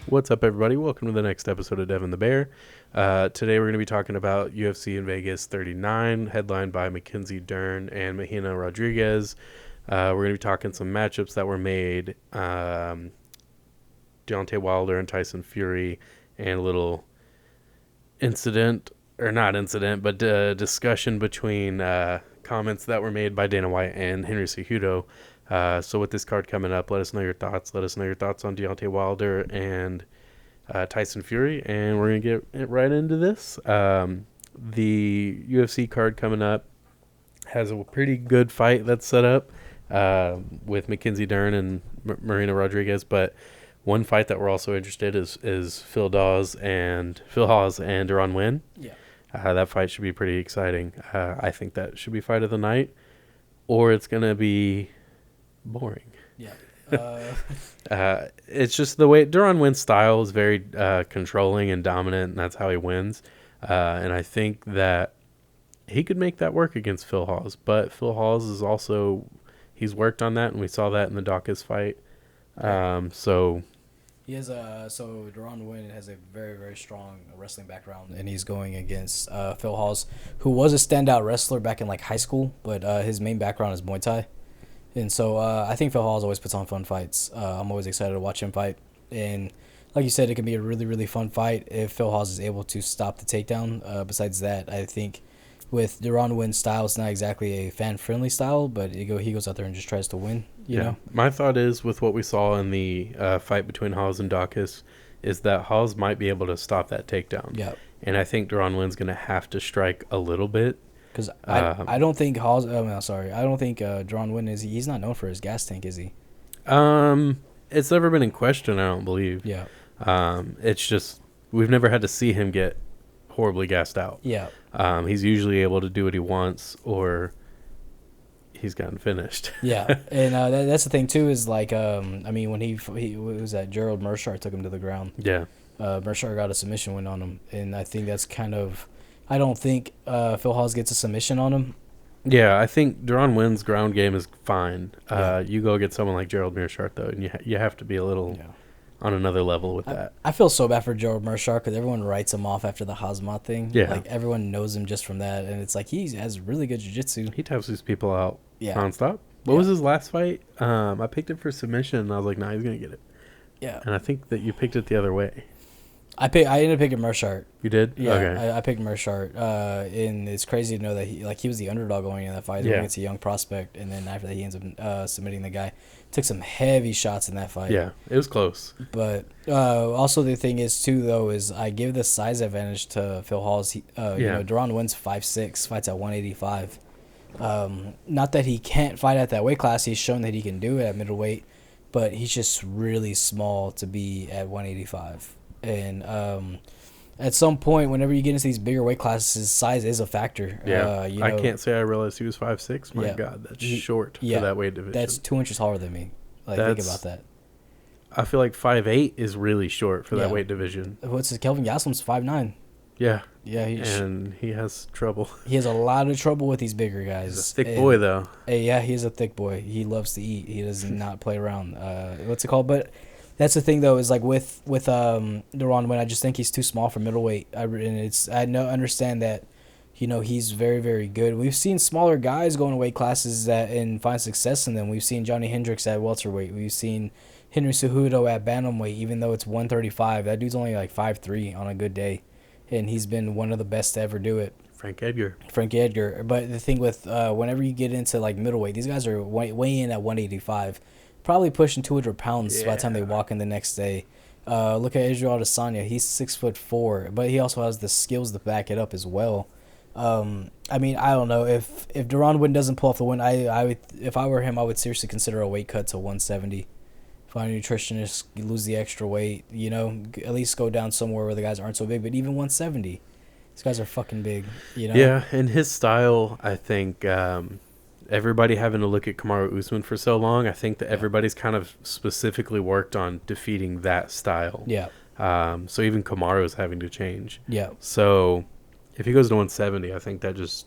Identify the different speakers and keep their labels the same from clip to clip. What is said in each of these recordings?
Speaker 1: What's up, everybody? Welcome to the next episode of Devin the Bear. Today we're going to be talking about UFC in Vegas 39, headlined by Mackenzie Dern and Mahina Rodriguez. We're going to be talking some matchups that were made, Deontay Wilder and Tyson Fury, and a little incident, or not incident, but discussion between comments that were made by Dana White and Henry Cejudo. So with this card coming up, let us know your thoughts. Let us know your thoughts on Deontay Wilder and Tyson Fury, and we're going to get right into this. The UFC card coming up has a pretty good fight that's set up with Mackenzie Dern and Marina Rodriguez, but one fight that we're also interested is Phil Hawes and Deron Winn.
Speaker 2: Yeah.
Speaker 1: That fight should be pretty exciting. I think that should be fight of the night, or it's going to be boring.
Speaker 2: Yeah.
Speaker 1: It's just the way Deron Winn's style is very controlling and dominant, and that's how he wins. And I think that he could make that work against Phil Hawes. But Phil Hawes is also, he's worked on that, and we saw that in the Dawkins fight. So
Speaker 2: He has Deron Winn has a very, very strong wrestling background, and he's going against Phil Hawes, who was a standout wrestler back in like high school, but his main background is Muay Thai. And so I think Phil Hawes always puts on fun fights. I'm always excited to watch him fight. And like you said, it can be a really, really fun fight if Phil Hawes is able to stop the takedown. Besides that, I think with Deron Winn's style, it's not exactly a fan-friendly style, but he goes out there and just tries to win. You know?
Speaker 1: My thought is with what we saw in the fight between Hawes and Dawkins is that Hawes might be able to stop that takedown.
Speaker 2: Yeah.
Speaker 1: And I think Deron Winn's going to have to strike a little bit.
Speaker 2: Because I don't think Hawes. I don't think Deron Winn is. He's not known for his gas tank, is he?
Speaker 1: It's never been in question, I don't believe.
Speaker 2: Yeah.
Speaker 1: It's just we've never had to see him get horribly gassed out.
Speaker 2: Yeah.
Speaker 1: He's usually able to do what he wants, or he's gotten finished.
Speaker 2: Yeah, and that's the thing too. Is like, when he was that Gerald Meerschaert took him to the ground.
Speaker 1: Yeah.
Speaker 2: Meerschaert got a submission win on him, and I think that's kind of. I don't think Phil Hawes gets a submission on him.
Speaker 1: Yeah, I think Deron Winn's ground game is fine.
Speaker 2: Yeah.
Speaker 1: You go get someone like Gerald Meerschaert, though, and you have to be a little on another level with that.
Speaker 2: I feel so bad for Gerald Meerschaert because everyone writes him off after the Hazmat thing.
Speaker 1: Yeah.
Speaker 2: Like, everyone knows him just from that, and it's like he has really good jiu-jitsu.
Speaker 1: He taps these people out nonstop. What
Speaker 2: Yeah.
Speaker 1: was his last fight? I picked it for submission, and I was like, nah, he's going to get it.
Speaker 2: Yeah.
Speaker 1: And I think that you picked it the other way.
Speaker 2: I ended up picking Meerschaert.
Speaker 1: You did?
Speaker 2: Yeah,
Speaker 1: Okay.
Speaker 2: I picked Meerschaert, and it's crazy to know that he was the underdog going in that fight against a young prospect, and then after that he ends up submitting the guy. Took some heavy shots in that fight.
Speaker 1: Yeah, it was close.
Speaker 2: But also the thing is too though is I give the size advantage to Phil Hawes. Deron Winn's 5'6", fights at 185. Not that he can't fight at that weight class. He's shown that he can do it at middleweight, but he's just really small to be at 185. And at some point, whenever you get into these bigger weight classes, size is a factor.
Speaker 1: Yeah, I can't say I realized he was 5'6". My God, that's short for that weight division.
Speaker 2: That's 2 inches taller than me. Think about that.
Speaker 1: I feel like 5'8" is really short for that weight division.
Speaker 2: What's his Kelvin Gastelum's 5'9".
Speaker 1: Yeah.
Speaker 2: Yeah,
Speaker 1: he has trouble.
Speaker 2: He has a lot of trouble with these bigger guys.
Speaker 1: He's a thick boy, though.
Speaker 2: Yeah, he is a thick boy. He loves to eat. He does not play around. What's it called? But that's the thing, though, is like with Deron Winn, I just think he's too small for middleweight. I understand that, he's very, very good. We've seen smaller guys go in weight classes and find success in them. We've seen Johnny Hendricks at welterweight. We've seen Henry Cejudo at bantamweight, even though it's 135. That dude's only like 5'3" on a good day, and he's been one of the best to ever do it.
Speaker 1: Frank Edgar.
Speaker 2: But the thing with whenever you get into like middleweight, these guys are way in at 185. Probably pushing 200 pounds by the time they walk in the next day. Look at Israel Adesanya. He's 6'4", but he also has the skills to back it up as well. I don't know if Deron Winn doesn't pull off the win. If I were him, I would seriously consider a weight cut to 170. Find a nutritionist, lose the extra weight. At least go down somewhere where the guys aren't so big. But even 170, these guys are fucking big.
Speaker 1: Yeah, and his style, I think. Everybody having to look at Kamaru Usman for so long, I think that everybody's kind of specifically worked on defeating that style.
Speaker 2: Yeah.
Speaker 1: So even Kamaru is having to change.
Speaker 2: Yeah.
Speaker 1: So if he goes to 170, I think that just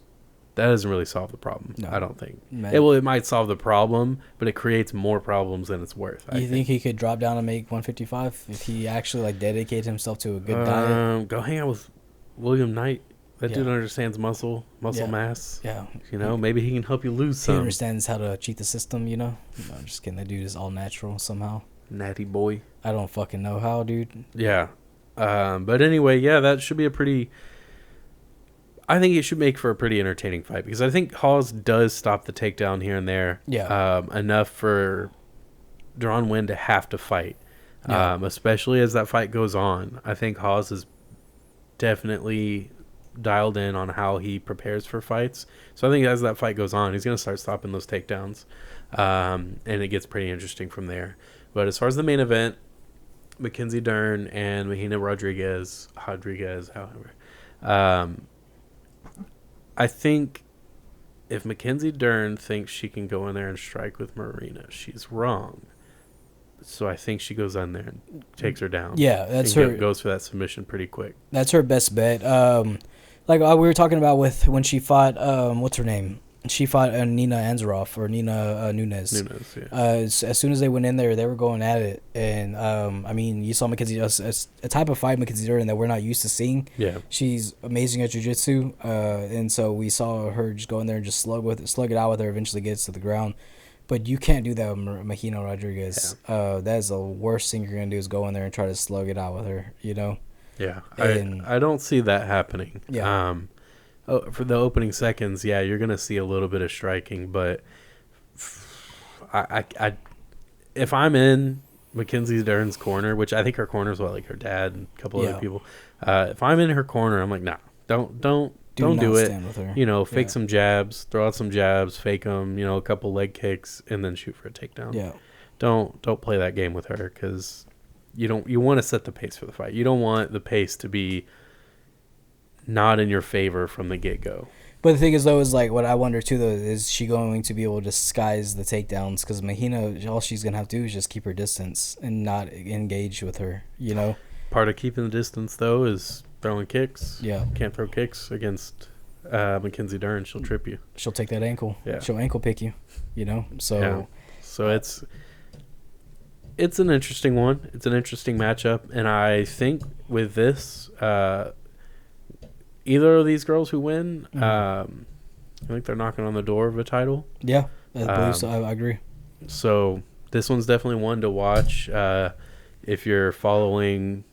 Speaker 1: that doesn't really solve the problem.
Speaker 2: No.
Speaker 1: I don't think.
Speaker 2: Man.
Speaker 1: It might solve the problem, but it creates more problems than it's worth.
Speaker 2: You think he could drop down and make 155 if he actually like dedicated himself to a good diet?
Speaker 1: Go hang out with William Knight. That dude understands muscle mass.
Speaker 2: Yeah.
Speaker 1: You know, maybe he can help you lose
Speaker 2: He
Speaker 1: some.
Speaker 2: understands how to cheat the system, you know? No, I'm just kidding. That dude is all natural somehow.
Speaker 1: Natty boy.
Speaker 2: I don't fucking know how, dude.
Speaker 1: Yeah. But anyway, yeah, that should be a pretty... I think it should make for a pretty entertaining fight because I think Hawes does stop the takedown here and there.
Speaker 2: Yeah.
Speaker 1: Enough for Deron Winn to have to fight.
Speaker 2: Yeah.
Speaker 1: Especially as that fight goes on. I think Hawes is definitely dialed in on how he prepares for fights. So I think as that fight goes on, he's going to start stopping those takedowns. And it gets pretty interesting from there. But as far as the main event, Mackenzie Dern and Mahina Rodriguez, however. I think if Mackenzie Dern thinks she can go in there and strike with Marina, she's wrong. So I think she goes in there and takes her down.
Speaker 2: Yeah, that's her.
Speaker 1: Goes for that submission pretty quick.
Speaker 2: That's her best bet. Like we were talking about with when she fought, what's her name? She fought Nina Ansaroff or Nina Nunes.
Speaker 1: Nunes, yeah.
Speaker 2: As soon as they went in there, they were going at it, and I mean, you saw Mackenzie a type of fight Mackenzie Dern that we're not used to seeing.
Speaker 1: Yeah,
Speaker 2: she's amazing at jiu-jitsu, and so we saw her just go in there and just slug it out with her. Eventually gets to the ground, but you can't do that with Mahina Rodriguez. Yeah. That is the worst thing you're gonna do is go in there and try to slug it out with her. You know.
Speaker 1: Yeah, I don't see that happening.
Speaker 2: Yeah.
Speaker 1: For the opening seconds, yeah, you're gonna see a little bit of striking, but I if I'm in Mackenzie Dern's corner, which I think her corner is like her dad and a couple other people. If I'm in her corner, I'm like, nah, don't do it.
Speaker 2: Stand with her.
Speaker 1: You know, fake some jabs, throw out some jabs, fake them. You know, a couple leg kicks, and then shoot for a takedown.
Speaker 2: Yeah.
Speaker 1: Don't play that game with her because you want to set the pace for the fight. You don't want the pace to be not in your favor from the get-go.
Speaker 2: But the thing is, though, is like what I wonder too, though, is she going to be able to disguise the takedowns? Because Mahina, all she's gonna have to do is just keep her distance and not engage with her. You know.
Speaker 1: Part of keeping the distance, though, is throwing kicks.
Speaker 2: Yeah.
Speaker 1: Can't throw kicks against Mackenzie Dern. She'll trip you.
Speaker 2: She'll take that ankle.
Speaker 1: Yeah.
Speaker 2: She'll ankle pick you. You know. So.
Speaker 1: Yeah. So it's an interesting one. It's an interesting matchup, and I think with this. Either of these girls who win, I think they're knocking on the door of a title.
Speaker 2: Yeah, I believe so. I agree.
Speaker 1: So this one's definitely one to watch if you're following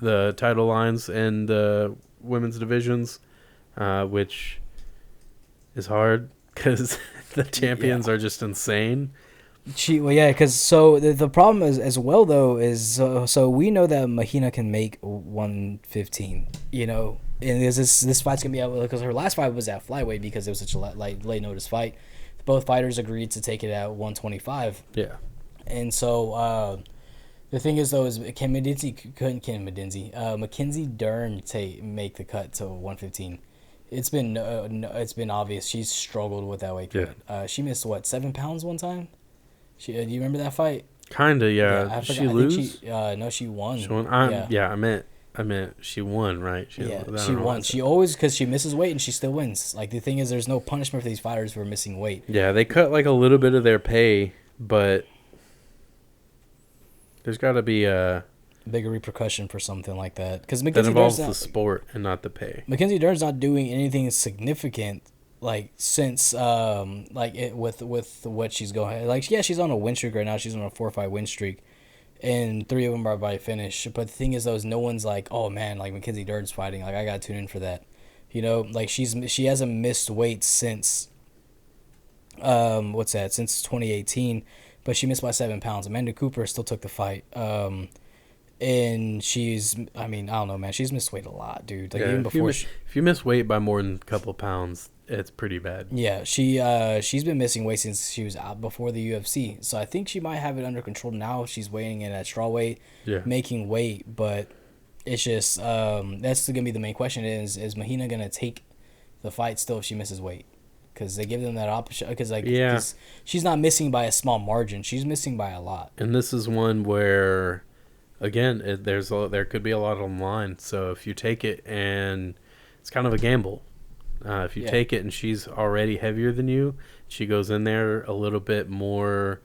Speaker 1: the title lines in the women's divisions, which is hard because the champions are just insane.
Speaker 2: Because so the problem is as well though is so we know that Mahina can make 115. You know. And this fight's gonna be out because her last fight was at flyweight because it was such a late notice fight. Both fighters agreed to take it at 125.
Speaker 1: Yeah.
Speaker 2: And so the thing is though is Mackenzie Dern make the cut to 115. It's been obvious she's struggled with that weight cut.
Speaker 1: Yeah.
Speaker 2: She missed 7 pounds one time. Do you remember that fight?
Speaker 1: Kinda, yeah. Did she lose?
Speaker 2: No, she won.
Speaker 1: She won. I meant she won, right?
Speaker 2: She won. She always, because she misses weight and she still wins. Like, the thing is, there's no punishment for these fighters who are missing weight.
Speaker 1: Yeah, they cut, like, a little bit of their pay, but there's got to be a
Speaker 2: bigger repercussion for something like that. Because
Speaker 1: that involves the sport and not the pay.
Speaker 2: Mackenzie Dern's not doing anything significant, like, since, with what she's going. Like, yeah, she's on a win streak right now. She's on a 4-5 win streak. And 3 of them are by finish. But the thing is, though, is no one's like, oh, man, like, Mackenzie Dern's fighting. Like, I got to tune in for that. You know, like, she hasn't missed weight since, since 2018. But she missed by 7 pounds. Amanda Cooper still took the fight. And I don't know, man. She's missed weight a lot, dude. Like, even before
Speaker 1: if you miss weight by more than a couple pounds, it's pretty bad.
Speaker 2: Yeah, she's been missing weight since she was out before the UFC. So I think she might have it under control now. She's weighing in at strawweight, making weight. But it's just that's gonna be the main question: is Mahina gonna take the fight still if she misses weight? Because they give them that option. Because she's not missing by a small margin. She's missing by a lot.
Speaker 1: And this is one where, again, there could be a lot on the line. So if you take it, and it's kind of a gamble. If you take it and she's already heavier than you, she goes in there a little bit more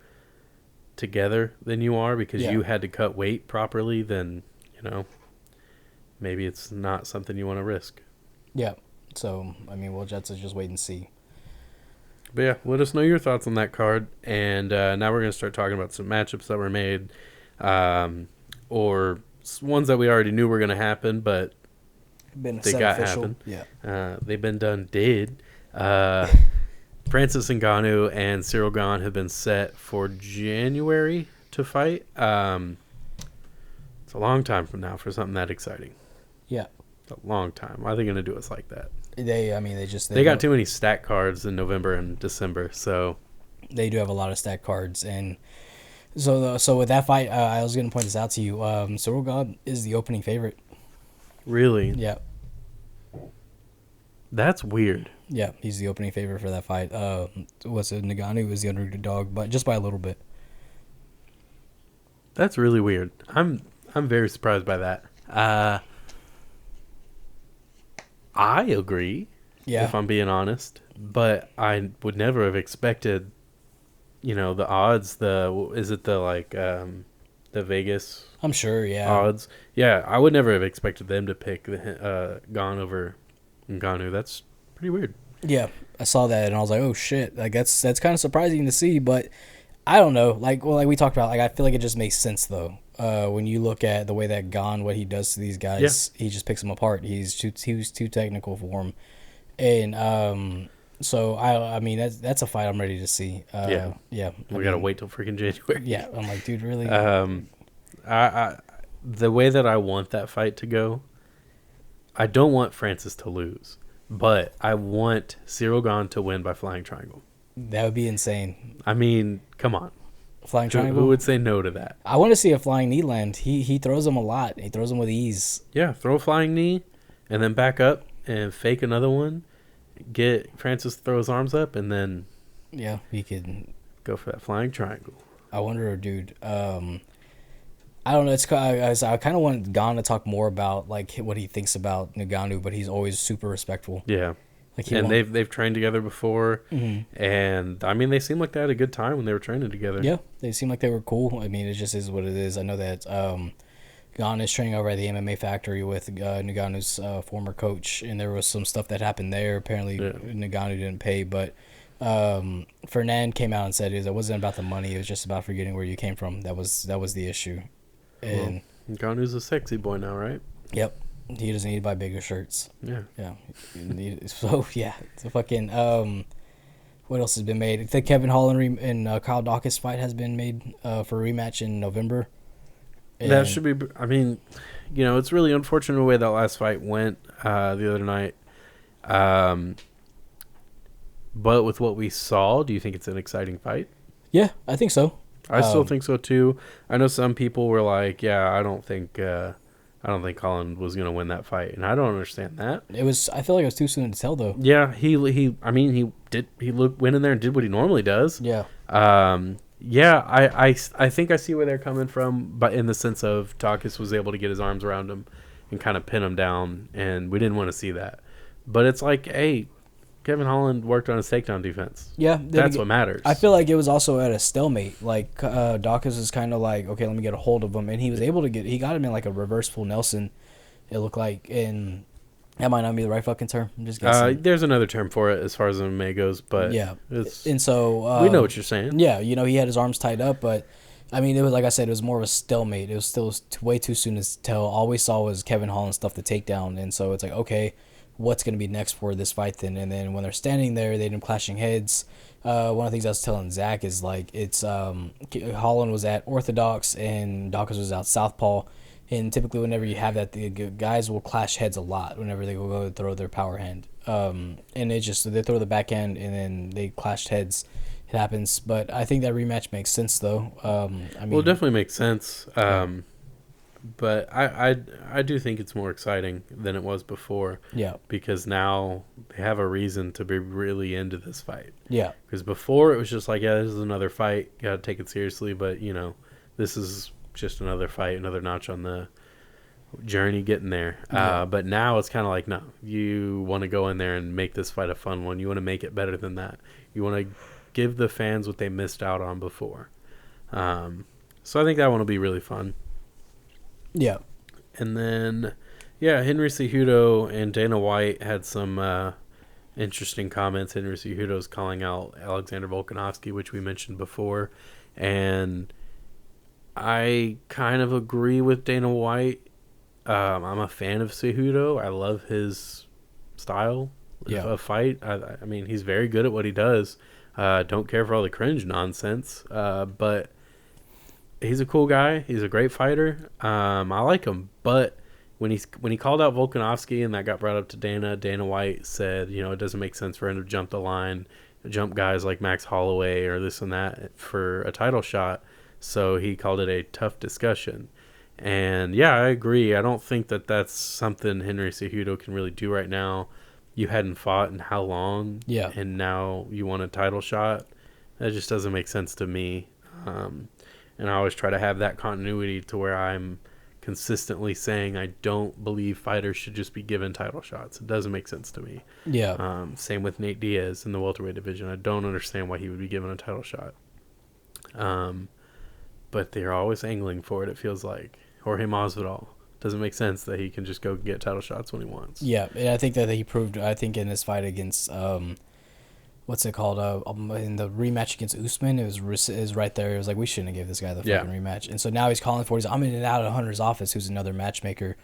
Speaker 1: together than you are because you had to cut weight properly, then, maybe it's not something you want to risk.
Speaker 2: Yeah. So, I mean, we'll just wait and see.
Speaker 1: But yeah, let us know your thoughts on that card. And now we're going to start talking about some matchups that were made, or ones that we already knew were going to happen, but they got happen.
Speaker 2: Yeah.
Speaker 1: They've been done. Francis Ngannou and Cyril Gane have been set for January to fight. It's a long time from now for something that exciting.
Speaker 2: Yeah.
Speaker 1: It's a long time. Why are they going to do us like that?
Speaker 2: They
Speaker 1: got too many stack cards in November and December, so
Speaker 2: they do have a lot of stack cards. And so with that fight, I was going to point this out to you. Cyril Gane is the opening favorite.
Speaker 1: Really?
Speaker 2: Yeah.
Speaker 1: That's weird.
Speaker 2: Yeah, he's the opening favorite for that fight. Ngannou was the underdog, but just by a little bit.
Speaker 1: That's really weird. I'm very surprised by that. I agree.
Speaker 2: Yeah.
Speaker 1: If I'm being honest, but I would never have expected, the odds. Is it the Vegas?
Speaker 2: I'm sure. Yeah.
Speaker 1: Odds. Yeah, I would never have expected them to pick the Gane over Ngannou. That's pretty weird.
Speaker 2: Yeah, I saw that and I was like, oh shit, like that's kind of surprising to see, but I don't know. Like we talked about, like I feel like it just makes sense though. When you look at the way that Gane, what he does to these guys, he just picks them apart. He was too technical for him, and so I mean that's a fight I'm ready to see. Yeah.
Speaker 1: We gotta wait till freaking January.
Speaker 2: Yeah, I'm like, dude, really?
Speaker 1: I the way that I want that fight to go, I don't want Francis to lose, but I want Cyril Gane to win by flying triangle.
Speaker 2: That would be insane.
Speaker 1: I mean, come on.
Speaker 2: Flying triangle?
Speaker 1: Who would say no to that?
Speaker 2: I want to see a flying knee land. He throws them a lot. He throws them with ease.
Speaker 1: Yeah, throw a flying knee and then back up and fake another one. Get Francis to throw his arms up and then
Speaker 2: he could
Speaker 1: go for that flying triangle.
Speaker 2: I wonder, dude. I don't know. I kind of want Gane to talk more about like what he thinks about Ngannou, but he's always super respectful.
Speaker 1: Yeah. They've trained together before, and I mean they seemed like they had a good time when they were training together.
Speaker 2: Yeah, they seemed like they were cool. I mean, it just is what it is. I know that Gane is training over at the MMA Factory with Ngannou's former coach, and there was some stuff that happened there. Apparently, Ngannou didn't pay, but Fernand came out and said it wasn't about the money. It was just about forgetting where you came from. That was the issue. And
Speaker 1: Ngannou's a sexy boy now, right?
Speaker 2: Yep. He doesn't need to buy bigger shirts.
Speaker 1: Yeah.
Speaker 2: So, yeah. It's a fucking... what else has been made? The Kevin Holland and Kyle Dawkins fight has been made for a rematch in November. And
Speaker 1: that should be... I mean, it's really unfortunate the way that last fight went the other night. But with what we saw, do you think it's an exciting fight?
Speaker 2: Yeah, I think so.
Speaker 1: I still think so, too. I know some people were like, I don't think Holland was going to win that fight, and I don't understand that.
Speaker 2: I feel like it was too soon to tell, though.
Speaker 1: Yeah, he went in there and did what he normally does.
Speaker 2: Yeah.
Speaker 1: I think I see where they're coming from, but in the sense of Dawkins was able to get his arms around him and kind of pin him down, and we didn't want to see that. But it's like, hey, Kevin Holland worked on his takedown defense.
Speaker 2: Yeah.
Speaker 1: That's what matters.
Speaker 2: I feel like it was also at a stalemate. Like, Dawkins was kind of like, okay, let me get a hold of him. And he was able to he got him in like a reverse full Nelson, it looked like. And that might not be the right fucking term. I'm just guessing.
Speaker 1: There's another term for it as far as MMA goes, but
Speaker 2: yeah. And so...
Speaker 1: we know what you're saying.
Speaker 2: Yeah, he had his arms tied up, but... I mean, it was like I said, it was more of a stalemate. It was still way too soon to tell. All we saw was Kevin Holland stuff the takedown. And so it's like, okay... what's going to be next for this fight then? And then when they're standing there, they end up clashing heads. One of the things I was telling Zach is like it's Holland was at orthodox and Dawkins was out southpaw, and typically whenever you have that, the guys will clash heads a lot whenever they go to throw their power hand, and it just they throw the backhand and then they clashed heads. It happens, but I think that rematch makes sense though. I mean,
Speaker 1: it definitely makes sense. But I do think it's more exciting than it was before.
Speaker 2: Yeah.
Speaker 1: Because now they have a reason to be really into this fight.
Speaker 2: Yeah.
Speaker 1: Because before it was just like, this is another fight. Got to take it seriously. But, this is just another fight, another notch on journey getting there. But now it's kind of like, no, you want to go in there and make this fight a fun one. You want to make it better than that. You want to give the fans what they missed out on before. So I think that one will be really fun.
Speaker 2: Yeah.
Speaker 1: And then, Henry Cejudo and Dana White had some interesting comments. Henry Cejudo's calling out Alexander Volkanovski, which we mentioned before. And I kind of agree with Dana White. I'm a fan of Cejudo. I love his style of fight. I mean, he's very good at what he does. Don't care for all the cringe nonsense. But he's a cool guy. He's a great fighter. I like him. But when he called out Volkanovski and that got brought up to Dana White said, it doesn't make sense for him to jump the line, jump guys like Max Holloway or this and that for a title shot. So he called it a tough discussion. And I agree. I don't think that that's something Henry Cejudo can really do right now. You hadn't fought in how long?
Speaker 2: Yeah.
Speaker 1: And now you want a title shot? That just doesn't make sense to me. And I always try to have that continuity to where I'm consistently saying I don't believe fighters should just be given title shots. It doesn't make sense to me.
Speaker 2: Yeah.
Speaker 1: Same with Nate Diaz in the welterweight division. I don't understand why he would be given a title shot. But they're always angling for it, it feels like. Jorge Masvidal. Doesn't make sense that he can just go get title shots when he wants.
Speaker 2: Yeah, and I think that he proved, in his fight against, what's it called? In the rematch against Usman, it was right there. It was like, we shouldn't have given this guy the fucking rematch. And so now he's calling for it. I'm in and out of Hunter's office, who's another matchmaker,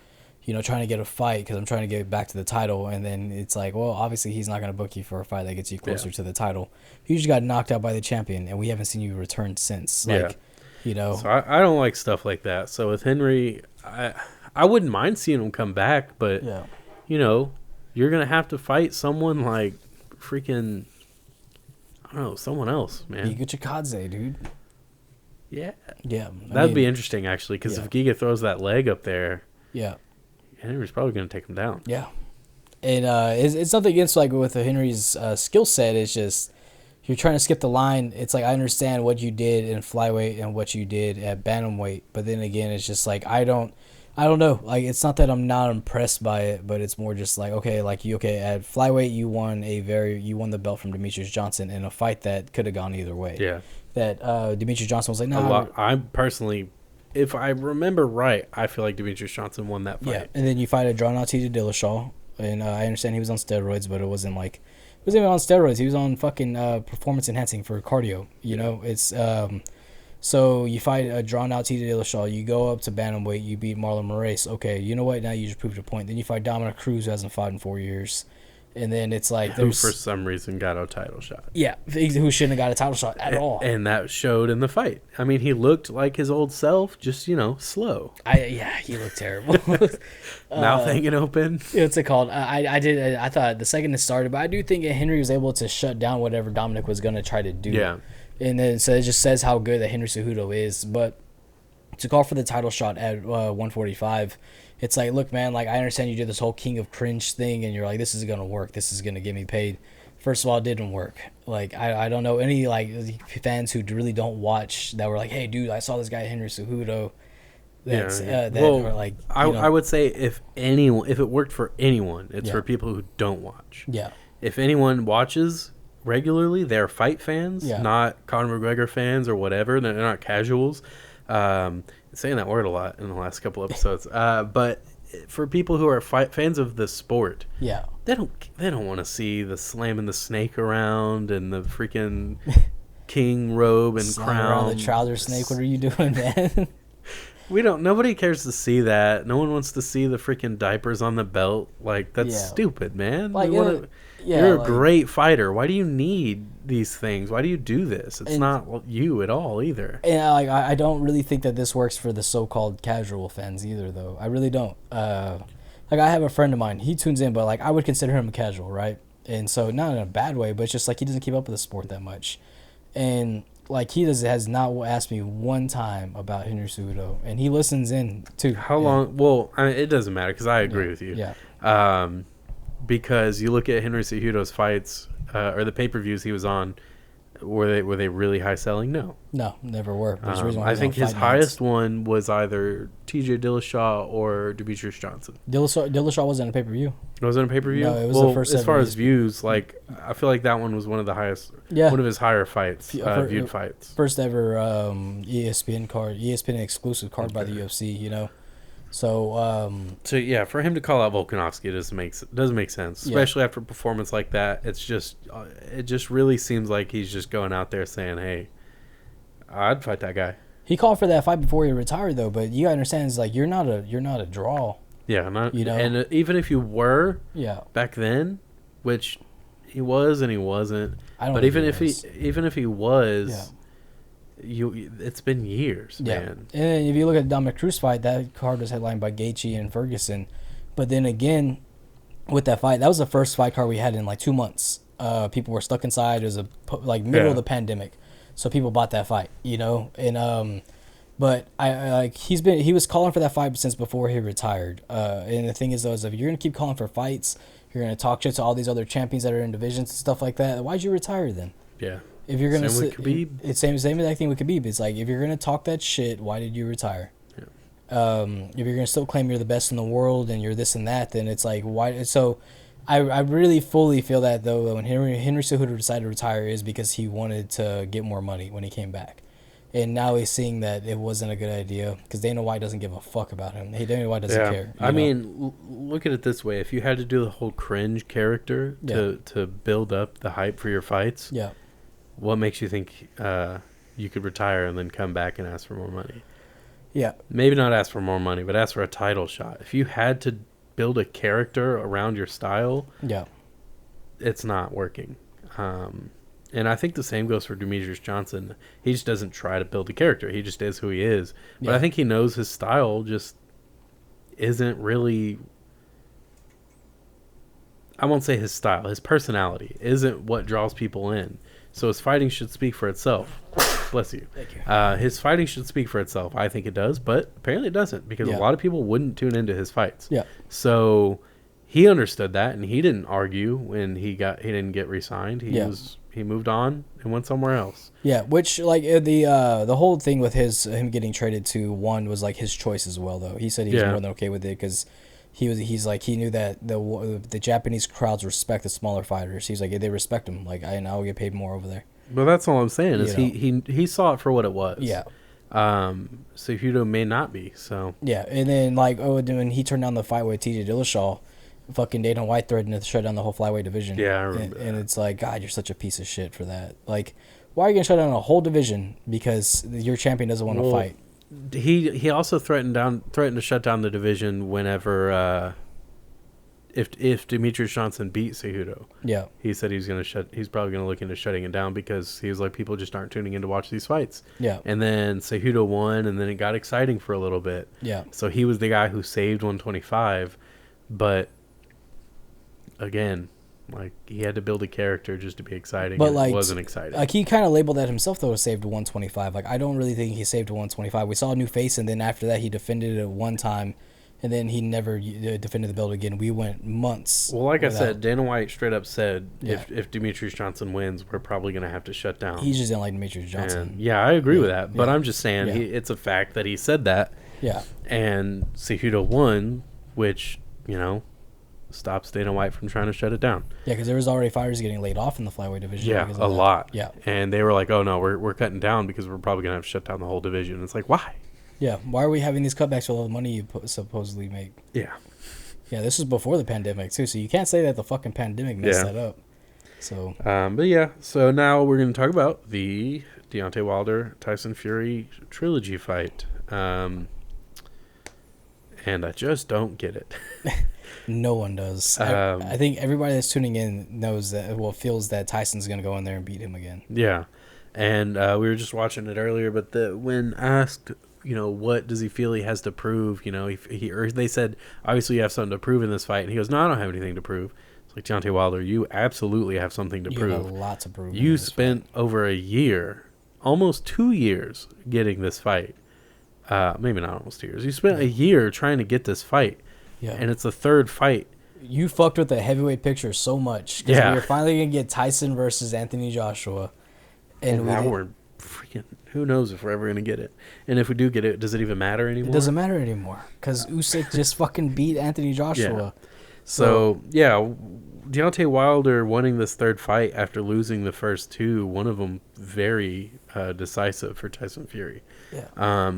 Speaker 2: trying to get a fight because I'm trying to get back to the title. And then it's like, well, obviously he's not going to book you for a fight that gets you closer to the title. You just got knocked out by the champion, and we haven't seen you return since. So
Speaker 1: I don't like stuff like that. So with Henry, I wouldn't mind seeing him come back, but you're gonna have to fight someone like freaking, I don't know, someone else, man.
Speaker 2: Giga Chikadze, dude.
Speaker 1: Yeah,
Speaker 2: that'd
Speaker 1: be interesting actually, because if Giga throws that leg up there, Henry's probably gonna take him down.
Speaker 2: Yeah, and it's nothing against like with Henry's skill set. It's just you're trying to skip the line. It's like I understand what you did in flyweight and what you did at bantamweight, but then again, it's just like I don't know. Like it's not that I'm not impressed by it, but it's more just like at flyweight you won the belt from Demetrius Johnson in a fight that could have gone either way.
Speaker 1: Yeah,
Speaker 2: that Demetrius Johnson was like, no.
Speaker 1: I personally, if I remember right, I feel like Demetrius Johnson won that fight.
Speaker 2: Yeah, and then you fight a drawn out Tito Dillashaw, and I understand he was on steroids, but it wasn't like. He wasn't even on steroids. He was on fucking performance enhancing for cardio. It's so you fight a drawn out Tito Dillashaw. You go up to bantamweight. You beat Marlon Moraes. Okay, you know what? Now you just proved your point. Then you fight Dominic Cruz, who hasn't fought in 4 years, and then it's like
Speaker 1: who for some reason got a title shot.
Speaker 2: Yeah, who shouldn't have got a title shot at all.
Speaker 1: And that showed in the fight. I mean, he looked like his old self, just slow.
Speaker 2: He looked terrible.
Speaker 1: Mouth hanging open.
Speaker 2: What's it called? I thought the second it started, but I do think Henry was able to shut down whatever Dominic was going to try to do.
Speaker 1: Yeah.
Speaker 2: And then so it just says how good that Henry Cejudo is. But to call for the title shot at 145, it's like, look, man, like I understand you did this whole King of Cringe thing, and you're like, this is going to work. This is going to get me paid. First of all, it didn't work. Like I don't know any like fans who really don't watch that were like, hey, dude, I saw this guy Henry Cejudo.
Speaker 1: I would say if it worked for anyone, it's for people who don't watch.
Speaker 2: Yeah.
Speaker 1: If anyone watches regularly, they're fight fans, not Conor McGregor fans or whatever. They're not casuals. Saying that word a lot in the last couple episodes. But for people who are fans of the sport, they don't want to see the slamming the snake around and the freaking king robe and crown
Speaker 2: around the trouser snake. What are you doing, man?
Speaker 1: Nobody cares to see that. No one wants to see the freaking diapers on the belt. Like, that's stupid, man.
Speaker 2: Like,
Speaker 1: you're a great fighter. Why do you need these things? Why do you do this? It's not you at all either.
Speaker 2: Yeah, like I don't really think that this works for the so-called casual fans either, though. I really don't. Like, I have a friend of mine. He tunes in, but like I would consider him a casual, right? And so not in a bad way, but it's just like he doesn't keep up with the sport that much. And like has not asked me one time about Henry Cejudo, and he listens in too.
Speaker 1: How long? Well, I mean, it doesn't matter because I agree with you.
Speaker 2: Yeah.
Speaker 1: Because you look at Henry Cejudo's fights or the pay-per-views he was on, Were they really high selling? No.
Speaker 2: No, never were. There's a reason why
Speaker 1: I think his highest one was either T.J. Dillashaw or Demetrius Johnson.
Speaker 2: Dillashaw wasn't a pay-per-view.
Speaker 1: It wasn't a pay-per-view?
Speaker 2: No, it was the first
Speaker 1: as far
Speaker 2: ever
Speaker 1: as views, like, I feel like that one was one of the highest, one of his higher fights, viewed fights.
Speaker 2: First ever ESPN exclusive card by the UFC, you know? So
Speaker 1: yeah, for him to call out Volkanovski, it doesn't make sense, especially after a performance like that. It's just, it just really seems like he's just going out there saying, hey, I'd fight that guy.
Speaker 2: He called for that fight before he retired, though, but you gotta understand, it's like, you're not a draw.
Speaker 1: Yeah,
Speaker 2: you know?
Speaker 1: And even if you were,
Speaker 2: yeah,
Speaker 1: back then, which he was and he wasn't,
Speaker 2: I don't.
Speaker 1: But even if he was,
Speaker 2: yeah.
Speaker 1: It's been years, man.
Speaker 2: And if you look at the Dominic Cruz fight, that card was headlined by Gaethje and Ferguson. But then again, with that fight, that was the first fight card we had in like 2 months. People were stuck inside. It was middle of the pandemic, so people bought that fight, you know. And but he was calling for that fight since before he retired. And the thing is though, is if you're gonna keep calling for fights, you're gonna talk shit to all these other champions that are in divisions and stuff like that. Why'd you retire then?
Speaker 1: Yeah.
Speaker 2: If you're gonna
Speaker 1: it's
Speaker 2: same exact thing with Khabib. It's like, if you're gonna talk that shit, why did you retire? Yeah. If you're gonna still claim you're the best in the world and you're this and that, then it's like, why? So, I really fully feel that though, when Henry Cejudo decided to retire is because he wanted to get more money when he came back, and now he's seeing that it wasn't a good idea because Dana White doesn't give a fuck about him. Dana White doesn't care.
Speaker 1: I mean, look at it this way: if you had to do the whole cringe character to build up the hype for your fights,
Speaker 2: yeah.
Speaker 1: What makes you think you could retire and then come back and ask for more money?
Speaker 2: Yeah.
Speaker 1: Maybe not ask for more money, but ask for a title shot. If you had to build a character around your style, it's not working. And I think the same goes for Demetrius Johnson. He just doesn't try to build a character. He just is who he is. But I think he knows his style just isn't really... I won't say his style. His personality isn't what draws people in. So his fighting should speak for itself. Bless you.
Speaker 2: Thank you.
Speaker 1: His fighting should speak for itself. I think it does, but apparently it doesn't because a lot of people wouldn't tune into his fights.
Speaker 2: Yeah.
Speaker 1: So he understood that, and he didn't argue when he didn't get re-signed. He moved on and went somewhere else. Yeah,
Speaker 2: which like the whole thing with him getting traded to one was like his choice as well. Though he said he was more than okay with it because. He knew that the Japanese crowds respect the smaller fighters. He's like, they respect him. Like, I'll get paid more over there.
Speaker 1: Well, that's all I'm saying is he saw it for what it was.
Speaker 2: Yeah.
Speaker 1: Cejudo may not be. So.
Speaker 2: Yeah, and then when he turned down the fight with T.J. Dillashaw, fucking Dana White threatened to shut down the whole flyweight division.
Speaker 1: Yeah, I remember.
Speaker 2: And it's like, God, you're such a piece of shit for that. Like, why are you gonna shut down a whole division because your champion doesn't want to fight?
Speaker 1: He also threatened to shut down the division whenever if Demetrius Johnson beat Cejudo.
Speaker 2: Yeah.
Speaker 1: He said he's probably gonna look into shutting it down because he was like, people just aren't tuning in to watch these fights.
Speaker 2: Yeah.
Speaker 1: And then Cejudo won, and then it got exciting for a little bit.
Speaker 2: Yeah.
Speaker 1: So he was the guy who saved 125, but again, like, he had to build a character just to be exciting. But it wasn't exciting.
Speaker 2: Like, he kind of labeled that himself though, saved 125. Like, I don't really think he saved 125. We saw a new face, and then after that, he defended it one time, and then he never defended the belt again. We went months.
Speaker 1: Well, like I said, Dana White straight up said, if Demetrius Johnson wins, we're probably going to have to shut down.
Speaker 2: He just didn't like Demetrius Johnson.
Speaker 1: And I agree with that. But I'm just saying, it's a fact that he said that.
Speaker 2: Yeah.
Speaker 1: And Cejudo won, which, stops Dana White from trying to shut it down.
Speaker 2: Yeah, because there was already fighters getting laid off in the flyweight division.
Speaker 1: Yeah, a lot.
Speaker 2: Yeah.
Speaker 1: And they were like, oh, no, we're cutting down because we're probably going to have to shut down the whole division. And it's like, why?
Speaker 2: Yeah, why are we having these cutbacks with all the money you supposedly make?
Speaker 1: Yeah.
Speaker 2: Yeah, this was before the pandemic, too, so you can't say that the fucking pandemic messed that up. So.
Speaker 1: So now we're going to talk about the Deontay Wilder-Tyson Fury trilogy fight. And I just don't get it.
Speaker 2: No one does. I think everybody that's tuning in knows that, feels that Tyson's going to go in there and beat him again.
Speaker 1: Yeah. And we were just watching it earlier, but when asked, what does he feel he has to prove, they said, obviously you have something to prove in this fight. And he goes, no, I don't have anything to prove. It's like, Deontay Wilder, you absolutely have something to prove.
Speaker 2: You have a lot to prove.
Speaker 1: You spent over a year, almost 2 years, getting this fight. Maybe not almost 2 years. You spent a year trying to get this fight. Yeah. And it's the third fight.
Speaker 2: You fucked with the heavyweight picture so much. Because we were finally going to get Tyson versus Anthony Joshua.
Speaker 1: And now we're freaking, who knows if we're ever going to get it. And if we do get it, does it even matter anymore?
Speaker 2: It doesn't matter anymore because Usyk just fucking beat Anthony Joshua.
Speaker 1: Yeah. So, yeah, Deontay Wilder winning this third fight after losing the first two, one of them very decisive for Tyson Fury.
Speaker 2: Yeah.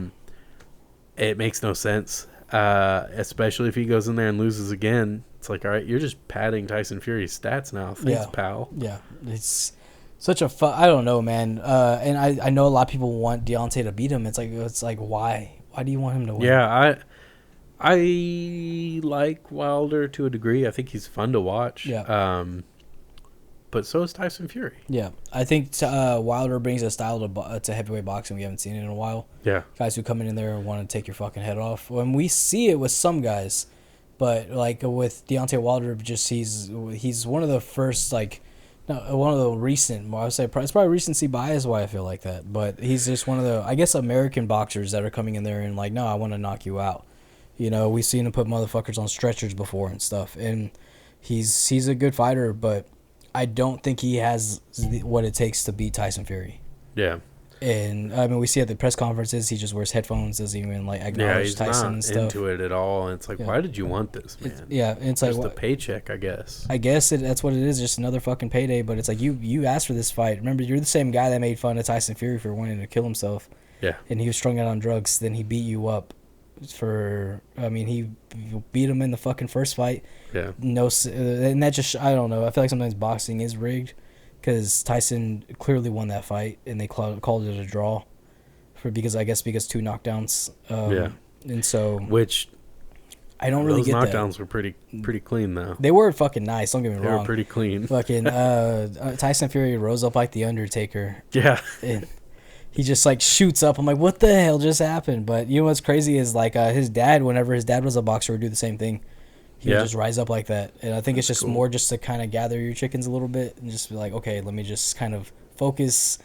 Speaker 1: It makes no sense, especially if he goes in there and loses again. It's like, all right, you're just padding Tyson Fury's stats now. Thanks, pal.
Speaker 2: Yeah, it's such a I don't know, man. And I know a lot of people want Deontay to beat him. It's like why? Why do you want him to win?
Speaker 1: Yeah, I like Wilder to a degree. I think he's fun to watch.
Speaker 2: Yeah.
Speaker 1: But so is Tyson Fury.
Speaker 2: Yeah, I think Wilder brings a style to heavyweight boxing we haven't seen it in a while.
Speaker 1: Yeah.
Speaker 2: Guys who come in there and want to take your fucking head off. When we see it with some guys, but like with Deontay Wilder, just he's one of the first one of the recent. I would say it's probably recency bias why I feel like that. But he's just one of the American boxers that are coming in there and like, no, I want to knock you out. We've seen him put motherfuckers on stretchers before and stuff, and he's a good fighter, but I don't think he has what it takes to beat Tyson Fury.
Speaker 1: Yeah.
Speaker 2: And I mean, we see at the press conferences, he just wears headphones, doesn't even like acknowledge Tyson and stuff.
Speaker 1: Yeah, he's not into it at all. And it's like, why did you want this, man?
Speaker 2: It's
Speaker 1: just
Speaker 2: like
Speaker 1: a paycheck, I guess.
Speaker 2: I guess that's what it is, just another fucking payday. But it's like you asked for this fight. Remember, you're the same guy that made fun of Tyson Fury for wanting to kill himself.
Speaker 1: Yeah.
Speaker 2: And he was strung out on drugs. Then he beat you up he beat him in the fucking first fight.
Speaker 1: Yeah.
Speaker 2: And that just, I don't know. I feel like sometimes boxing is rigged because Tyson clearly won that fight and they called it a draw because two knockdowns. And so,
Speaker 1: which
Speaker 2: I don't really get that.
Speaker 1: Those knockdowns were pretty clean though.
Speaker 2: They were fucking nice. Don't get me wrong.
Speaker 1: They were pretty clean.
Speaker 2: Fucking Tyson Fury rose up like the Undertaker.
Speaker 1: Yeah.
Speaker 2: And he just like shoots up. I'm like, what the hell just happened? But you know what's crazy is like his dad, whenever his dad was a boxer, would do the same thing. He would just rise up like that. And I think it's just more just to kind of gather your chickens a little bit and just be like, okay, let me just kind of focus,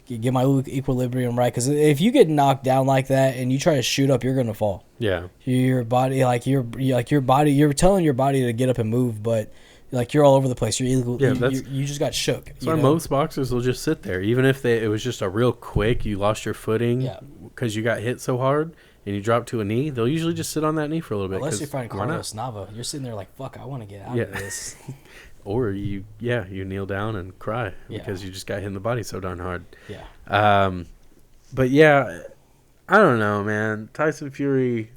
Speaker 2: get my equilibrium right. Because if you get knocked down like that and you try to shoot up, you're gonna fall.
Speaker 1: Yeah.
Speaker 2: Your body, you're telling your body to get up and move, but like you're all over the place. You just got shook.
Speaker 1: That's why most boxers will just sit there, even if it was just a real quick. You lost your footing because you got hit so hard and you dropped to a knee. They'll usually just sit on that knee for a little bit.
Speaker 2: Unless you're fighting Carlos Nava, you're sitting there like, fuck, I want to get out of this.
Speaker 1: Or you kneel down and cry because you just got hit in the body so darn hard.
Speaker 2: Yeah.
Speaker 1: But yeah, I don't know, man. Tyson Fury,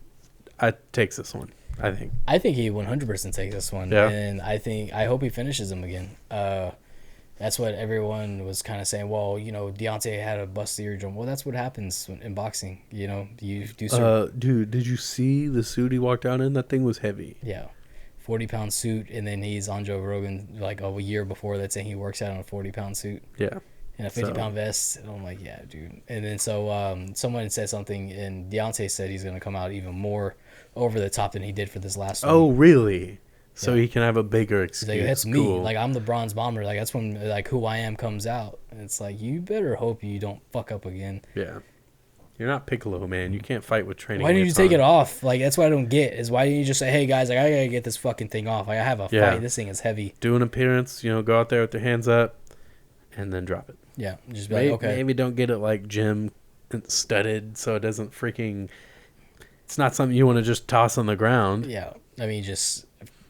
Speaker 1: takes this one. I think he
Speaker 2: 100% takes this one, and I hope he finishes him again. That's what everyone was kind of saying. Well, Deontay had a busted eardrum. Well, that's what happens in boxing. You do.
Speaker 1: Dude, did you see the suit he walked out in? That thing was heavy.
Speaker 2: Yeah, 40-pound suit, and then he's on Joe Rogan like a year before that saying he works out in a 40-pound suit.
Speaker 1: Yeah.
Speaker 2: And a 50-pound vest. And I'm like, yeah, dude. And then so someone said something, and Deontay said he's going to come out even more over the top than he did for this last one.
Speaker 1: Oh, really? So he can have a bigger excuse.
Speaker 2: Like, that's me. Like, I'm the bronze bomber. Like, that's when, like, who I am comes out. And it's like, you better hope you don't fuck up again.
Speaker 1: Yeah. You're not Piccolo, man. You can't fight with training.
Speaker 2: Why didn't you take it off? Like, that's what I don't get. Is why didn't you just say, hey, guys, like, I got to get this fucking thing off. Like, I have a fight. This thing is heavy.
Speaker 1: Do an appearance, go out there with your hands up, and then drop it.
Speaker 2: Yeah. Just be like, okay.
Speaker 1: Maybe don't get it, like, gym studded so it doesn't freaking... It's not something you want to just toss on the ground.
Speaker 2: Yeah. I mean,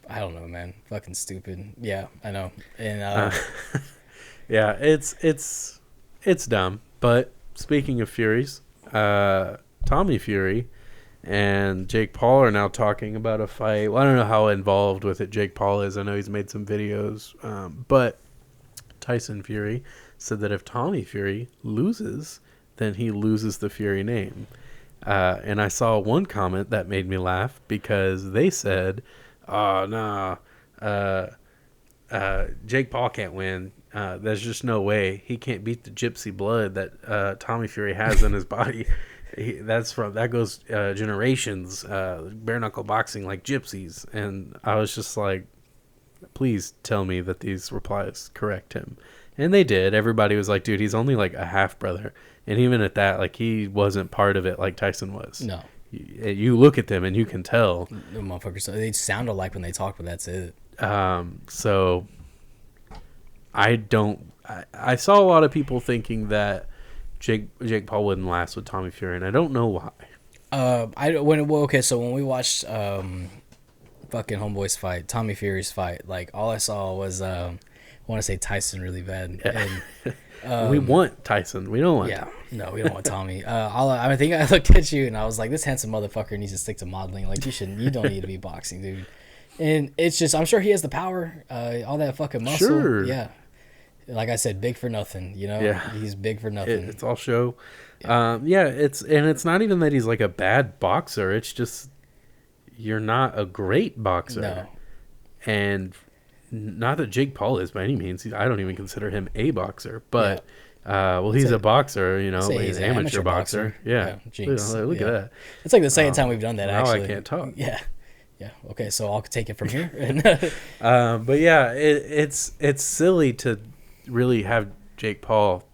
Speaker 2: I don't know, man. Fucking stupid. Yeah, I know. And
Speaker 1: yeah, it's dumb. But speaking of Furies, Tommy Fury and Jake Paul are now talking about a fight. Well, I don't know how involved with it Jake Paul is. I know he's made some videos. But Tyson Fury said that if Tommy Fury loses, then he loses the Fury name. And I saw one comment that made me laugh because they said, oh, no, Jake Paul can't win. There's just no way. He can't beat the gypsy blood that Tommy Fury has in his body. That goes generations, bare knuckle boxing like gypsies. And I was just like, please tell me that these replies correct him. And they did. Everybody was like, dude, he's only like a half brother. And even at that, like, he wasn't part of it like Tyson was.
Speaker 2: No.
Speaker 1: You look at them and you can tell.
Speaker 2: The motherfuckers, they sound alike when they talk, but that's it.
Speaker 1: So I I saw a lot of people thinking that Jake Paul wouldn't last with Tommy Fury, and I don't know why.
Speaker 2: So when we watched fucking Homeboy's fight, Tommy Fury's fight, like all I saw was I want to say Tyson really bad.
Speaker 1: Yeah.
Speaker 2: And
Speaker 1: We want Tyson. We don't want.
Speaker 2: yeah, no, we don't want Tommy. I think I looked at you and I was like, this handsome motherfucker needs to stick to modeling. Like you don't need to be boxing, dude. And it's just, I'm sure he has the power, all that fucking muscle.
Speaker 1: Sure.
Speaker 2: Yeah. Like I said, big for nothing, you know?
Speaker 1: Yeah.
Speaker 2: He's big for nothing.
Speaker 1: It's all show. Yeah. It's not even that he's like a bad boxer. It's just you're not a great boxer.
Speaker 2: No.
Speaker 1: And not that Jake Paul is by any means. I don't even consider him a boxer. But he's a boxer. You know,
Speaker 2: he's
Speaker 1: an amateur boxer. Yeah.
Speaker 2: Jinx.
Speaker 1: Look at that.
Speaker 2: It's like the second time we've done that.
Speaker 1: Now
Speaker 2: actually,
Speaker 1: I can't talk.
Speaker 2: Yeah. Yeah. Okay. So I'll take it from here.
Speaker 1: But yeah, it's silly to really have Jake Paul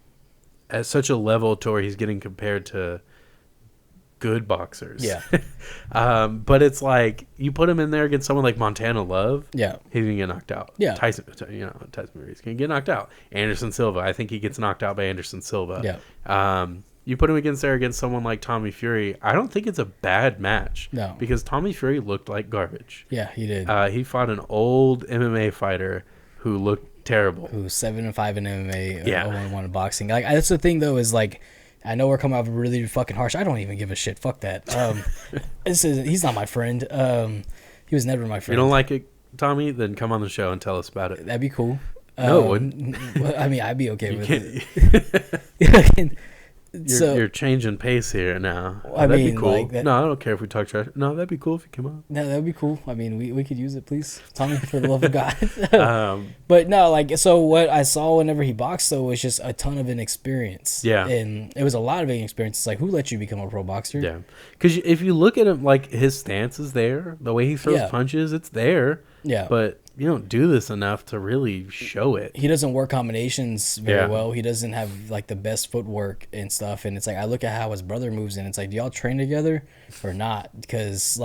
Speaker 1: at such a level to where he's getting compared to good boxers.
Speaker 2: Yeah.
Speaker 1: But it's like you put him in there against someone like Montana Love.
Speaker 2: Yeah.
Speaker 1: He's gonna get knocked out.
Speaker 2: Yeah.
Speaker 1: Tyson Fury's gonna get knocked out. Anderson Silva. I think he gets knocked out by Anderson Silva.
Speaker 2: Yeah.
Speaker 1: You put him against someone like Tommy Fury. I don't think it's a bad match.
Speaker 2: No.
Speaker 1: Because Tommy Fury looked like garbage.
Speaker 2: Yeah, he did.
Speaker 1: He fought an old MMA fighter who looked terrible.
Speaker 2: Who's 7-5 in MMA,
Speaker 1: Yeah.
Speaker 2: 0-1 in boxing. Like that's the thing though, is like I know we're coming off really fucking harsh. I don't even give a shit. Fuck that. He's not my friend. He was never my friend.
Speaker 1: You don't like it, Tommy? Then come on the show and tell us about it.
Speaker 2: That'd be cool.
Speaker 1: No, it wouldn't.
Speaker 2: I mean, I'd be okay with it.
Speaker 1: You're changing pace here now.
Speaker 2: I
Speaker 1: That'd
Speaker 2: mean,
Speaker 1: be cool.
Speaker 2: like that,
Speaker 1: No, I don't care if we talk trash. No, that'd be cool if you came on.
Speaker 2: no, that'd be cool. I mean, we could use it, please, Tommy, for the love of God. But no, like, so what I saw whenever he boxed though was just a ton of inexperience.
Speaker 1: Yeah,
Speaker 2: and it was a lot of inexperience. It's like, who let you become a pro boxer?
Speaker 1: Yeah, because if you look at him, like his stance is there, the way he throws punches, it's there.
Speaker 2: Yeah,
Speaker 1: but you don't do this enough to really show it.
Speaker 2: He doesn't work combinations very well. He doesn't have like the best footwork and stuff. And it's like I look at how his brother moves, and it's like, do y'all train together or not? Because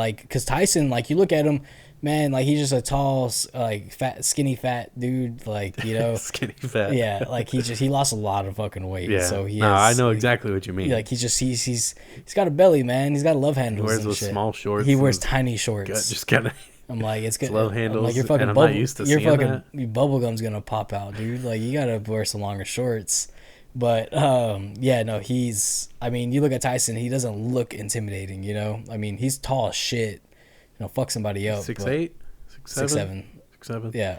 Speaker 2: Tyson, like you look at him, man, like he's just a tall, like skinny fat dude, like, you know,
Speaker 1: skinny fat.
Speaker 2: Yeah, like he lost a lot of fucking weight.
Speaker 1: Yeah,
Speaker 2: so
Speaker 1: I know exactly what you mean.
Speaker 2: Like he's got a belly, man. He's got love handles.
Speaker 1: He wears those small shorts.
Speaker 2: He wears tiny shorts.
Speaker 1: Just kind of.
Speaker 2: I'm like, it's good.
Speaker 1: Love handles.
Speaker 2: Like, your fucking
Speaker 1: and I'm
Speaker 2: bubble,
Speaker 1: not used to
Speaker 2: your
Speaker 1: seeing
Speaker 2: fucking
Speaker 1: that.
Speaker 2: bubble gum's gonna pop out, dude. Like you gotta wear some longer shorts. But yeah, no, he's. I mean, you look at Tyson, he doesn't look intimidating. You know, I mean, he's tall as shit. You know, fuck somebody up.
Speaker 1: 6'8", 6'7", 6'7".
Speaker 2: Yeah.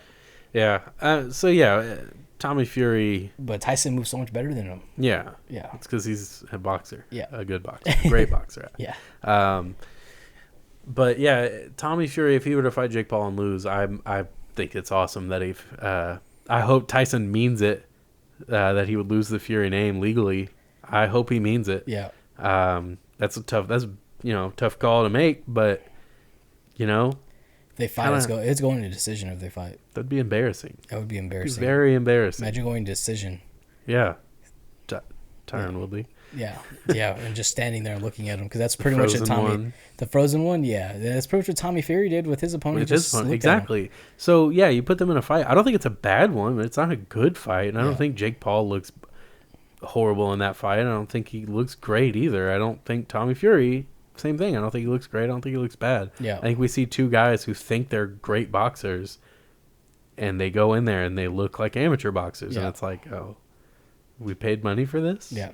Speaker 1: Yeah. Tommy Fury.
Speaker 2: But Tyson moves so much better than him.
Speaker 1: Yeah.
Speaker 2: Yeah.
Speaker 1: It's because he's a boxer.
Speaker 2: Yeah.
Speaker 1: A good boxer. Great boxer.
Speaker 2: Yeah.
Speaker 1: But yeah, Tommy Fury, if he were to fight Jake Paul and lose, I think it's awesome that I hope Tyson means it, that he would lose the Fury name legally. I hope he means it.
Speaker 2: Yeah.
Speaker 1: That's tough call to make, but you know,
Speaker 2: if they fight, it's going to decision if they fight.
Speaker 1: That'd be embarrassing.
Speaker 2: That would be embarrassing.
Speaker 1: Very embarrassing.
Speaker 2: Imagine going to decision.
Speaker 1: Yeah. Tyron Woodley.
Speaker 2: Yeah, and just standing there and looking at him, because that's pretty much what the frozen one. Yeah, that's pretty much what Tommy Fury did with his opponent.
Speaker 1: Exactly. So yeah, you put them in a fight. I don't think it's a bad one, but it's not a good fight. And I don't think Jake Paul looks horrible in that fight. I don't think he looks great either. I don't think Tommy Fury, same thing. I don't think he looks great. I don't think he looks bad.
Speaker 2: Yeah,
Speaker 1: I think we see two guys who think they're great boxers, and they go in there and they look like amateur boxers, and it's like, oh, we paid money for this.
Speaker 2: Yeah.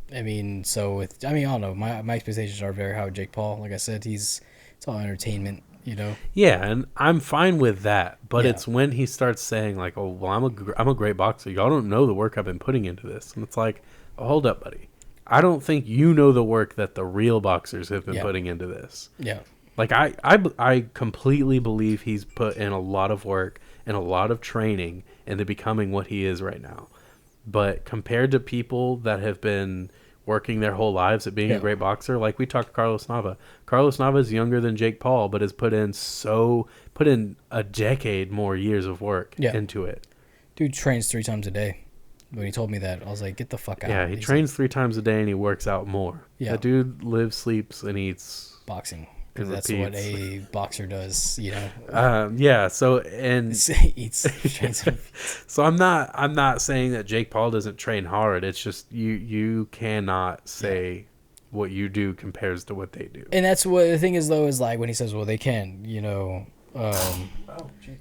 Speaker 2: I mean, I don't know. My expectations are very high with Jake Paul. Like I said, it's all entertainment, you know.
Speaker 1: Yeah, and I'm fine with that. But it's when he starts saying like, "Oh, well, I'm a great boxer. Y'all don't know the work I've been putting into this." And it's like, oh, hold up, buddy. I don't think you know the work that the real boxers have been putting into this.
Speaker 2: Yeah.
Speaker 1: Like I completely believe he's put in a lot of work and a lot of training into becoming what he is right now. But compared to people that have been working their whole lives at being a great boxer, like we talked to Carlos Nava. Carlos Nava is younger than Jake Paul, but has put in a decade more years of work into it.
Speaker 2: Dude trains 3 times a day. When he told me that, I was like, get the fuck out.
Speaker 1: Yeah, he trains 3 times a day and he works out more.
Speaker 2: Yeah.
Speaker 1: That dude lives, sleeps, and eats
Speaker 2: boxing. because that's what a boxer does, you know.
Speaker 1: Yeah. So and
Speaker 2: Eats.
Speaker 1: so I'm not saying that Jake Paul doesn't train hard. It's just you cannot say what you do compares to what they do.
Speaker 2: And that's what the thing is, though, is like when he says, "Well, they can," you know.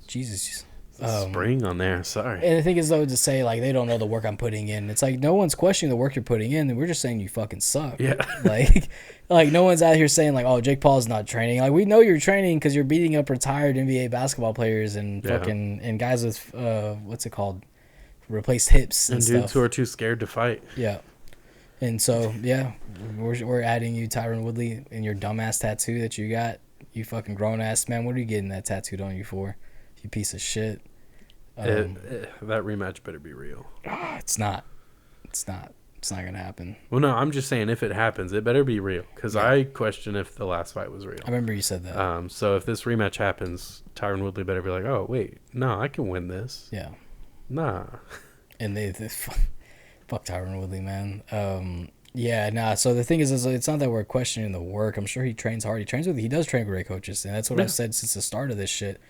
Speaker 2: Jesus.
Speaker 1: Spring on there. Sorry.
Speaker 2: And the thing is, though, to say like they don't know the work I'm putting in. It's like no one's questioning the work you're putting in. We're just saying you fucking suck.
Speaker 1: Yeah.
Speaker 2: like no one's out here saying like, oh, Jake Paul's not training. Like we know you're training because you're beating up retired NBA basketball players and fucking and guys with what's it called, replaced hips and
Speaker 1: dudes
Speaker 2: stuff.
Speaker 1: who are too scared to fight.
Speaker 2: Yeah. And so we're adding you, Tyron Woodley, and your dumbass tattoo that you got. You fucking grown ass man. What are you getting that tattooed on you for? You piece of shit.
Speaker 1: That rematch better be real.
Speaker 2: It's not. It's not gonna happen.
Speaker 1: Well, no, I'm just saying if it happens, it better be real. Because I question if the last fight was real.
Speaker 2: I remember you said that.
Speaker 1: So if this rematch happens, Tyron Woodley better be like, oh wait, no, I can win this.
Speaker 2: Yeah.
Speaker 1: Nah.
Speaker 2: And they fuck Tyron Woodley, man. So the thing is it's not that we're questioning the work. I'm sure he trains hard. He does train with great coaches, and that's what I've said since the start of this shit.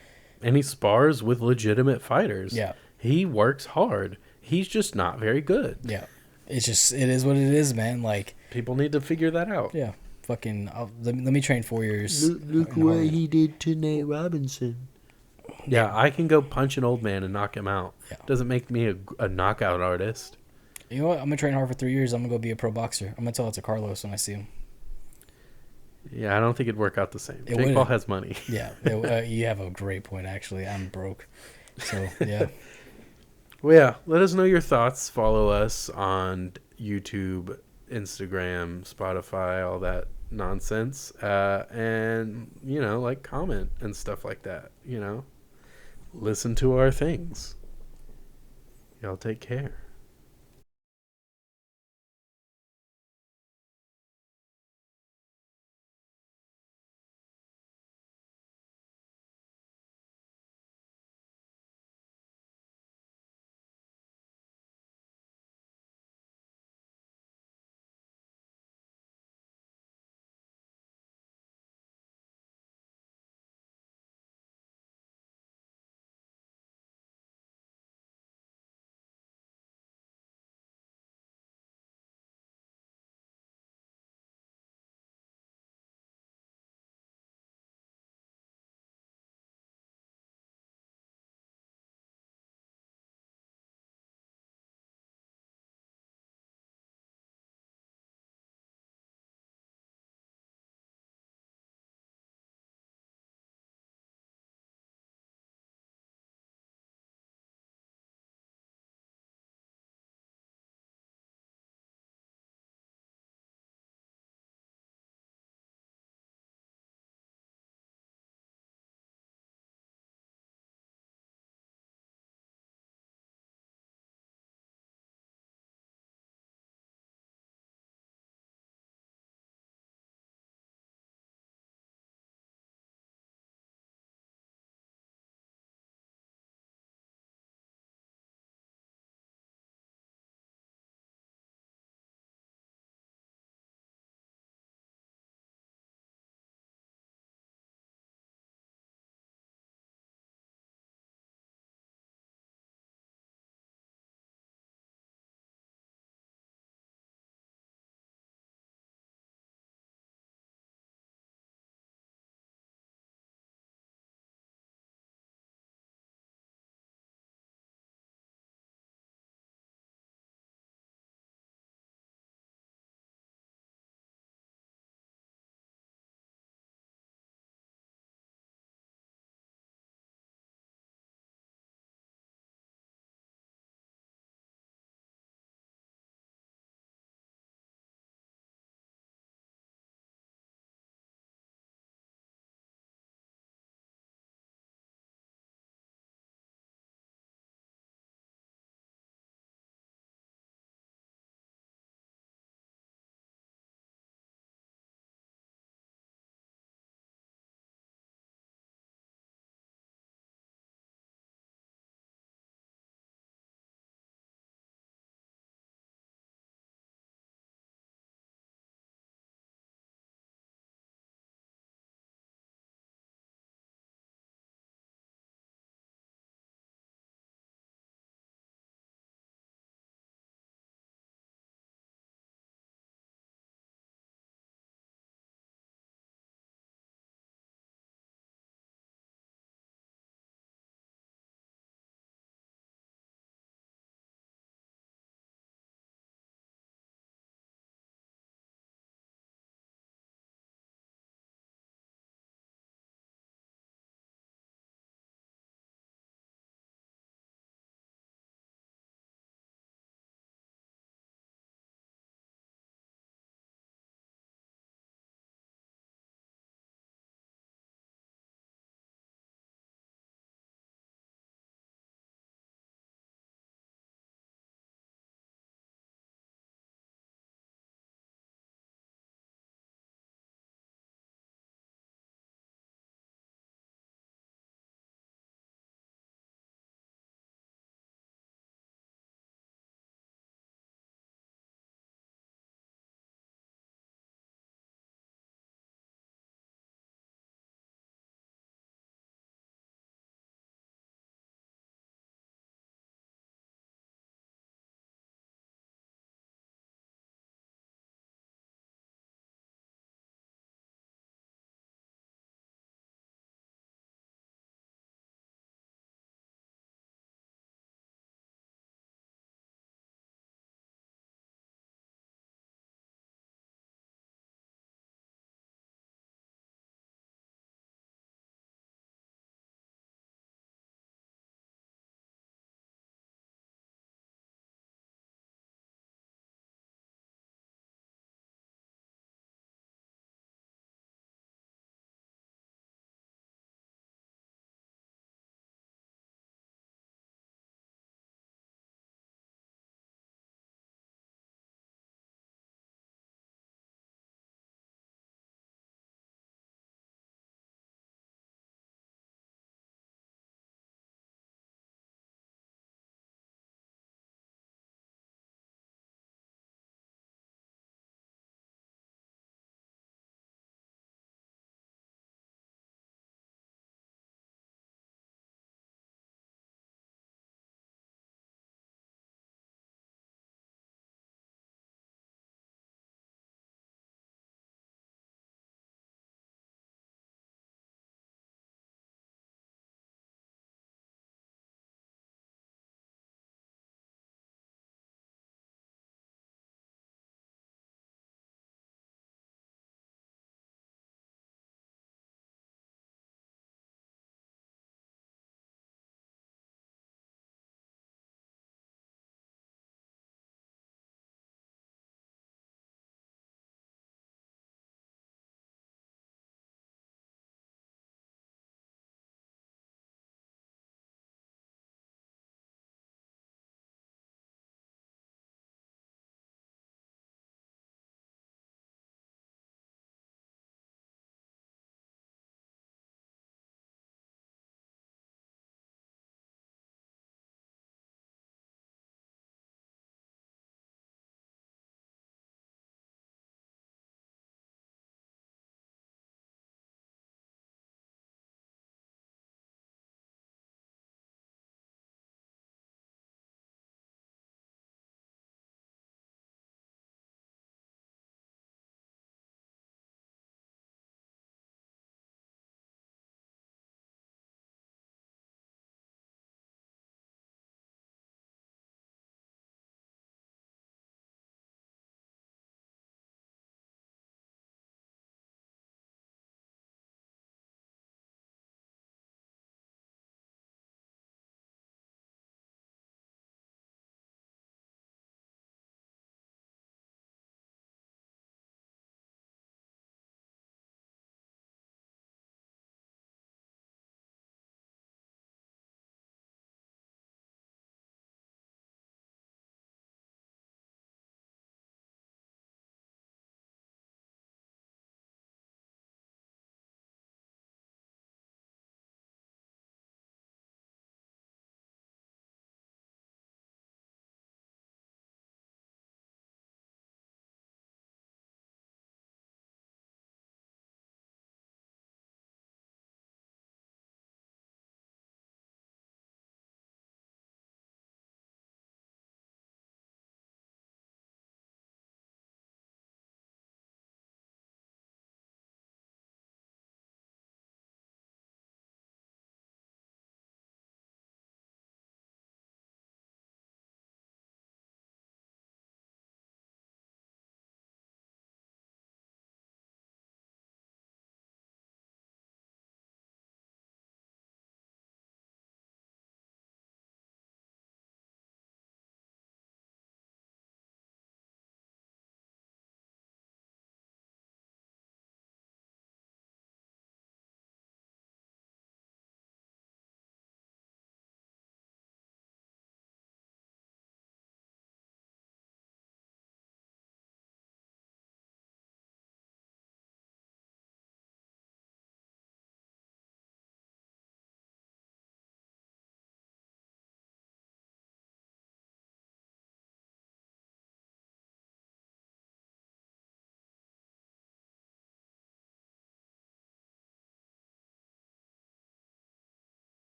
Speaker 1: And he spars with legitimate fighters.
Speaker 2: Yeah.
Speaker 1: He works hard. He's just not very good.
Speaker 2: Yeah. It is what it is, man. Like
Speaker 1: people need to figure that out.
Speaker 2: Yeah. Fucking let me train 4 years.
Speaker 1: Look what he did to Nate Robinson. Yeah, I can go punch an old man and knock him out. Yeah. Doesn't make me a knockout artist.
Speaker 2: You know what? I'm going to train hard for 3 years. I'm going to go be a pro boxer. I'm going to tell it to Carlos when I see him.
Speaker 1: Yeah, I don't think it'd work out the same. Jake Paul has money.
Speaker 2: Yeah, you have a great point, actually. I'm broke. So, yeah.
Speaker 1: Well, yeah, let us know your thoughts. Follow us on YouTube, Instagram, Spotify, all that nonsense. And, comment and stuff like that, Listen to our things. Y'all take care.